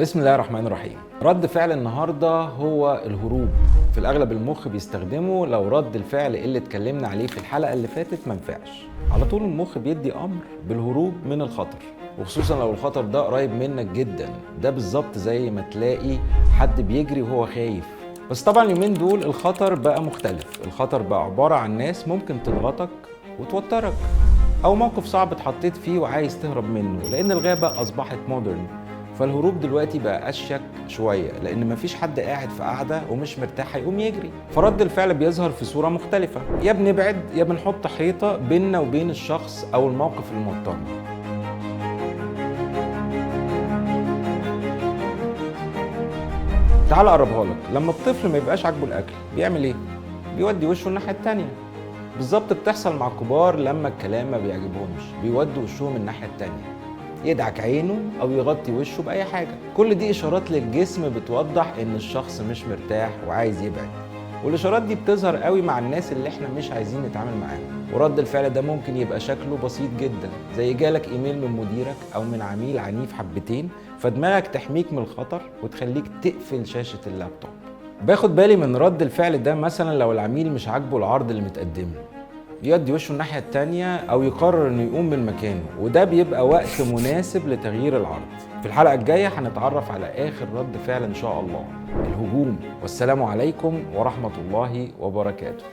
بسم الله الرحمن الرحيم. رد فعل النهارده هو الهروب. في الاغلب المخ بيستخدمه لو رد الفعل اللي اتكلمنا عليه في الحلقه اللي فاتت ما نفعش. على طول المخ بيدي امر بالهروب من الخطر، وخصوصا لو الخطر ده قريب منك جدا. ده بالظبط زي ما تلاقي حد بيجري وهو خايف. بس طبعا اليومين دول الخطر بقى مختلف. الخطر بقى عباره عن ناس ممكن تضغطك وتوترك، او موقف صعب اتحطيت فيه وعايز تهرب منه، لان الغابه اصبحت مودرن. فالهروب دلوقتي بقى اشيك شويه، لان مفيش حد قاعد في قاعده ومش مرتاح هيقوم يجري. فرد الفعل بيظهر في صوره مختلفه، يا بنبعد يا بنحط حيطه بيننا وبين الشخص او الموقف الموترنا. تعال اقربها لك. لما الطفل ما يبقاش عاجبه الاكل بيعمل ايه؟ بيودي وشه الناحيه التانيه. بالظبط بتحصل مع الكبار لما الكلام ما بيعجبهمش، بيودوا وشهم الناحيه التانيه، يدعك عينه او يغطي وشه باي حاجه. كل دي اشارات للجسم بتوضح ان الشخص مش مرتاح وعايز يبعد. والاشارات دي بتظهر قوي مع الناس اللي احنا مش عايزين نتعامل معاهم. ورد الفعل ده ممكن يبقى شكله بسيط جدا، زي جالك ايميل من مديرك او من عميل عنيف حبتين، فدماغك تحميك من الخطر وتخليك تقفل شاشه اللابتوب. باخد بالي من رد الفعل ده مثلا لو العميل مش عاجبه العرض اللي متقدم له، يودي وشه الناحية التانية أو يقرر إنه يقوم من مكانه، وده بيبقى وقت مناسب لتغيير العرض. في الحلقة الجاية هنتعرف على آخر رد فعل إن شاء الله، الهجوم. والسلام عليكم ورحمة الله وبركاته.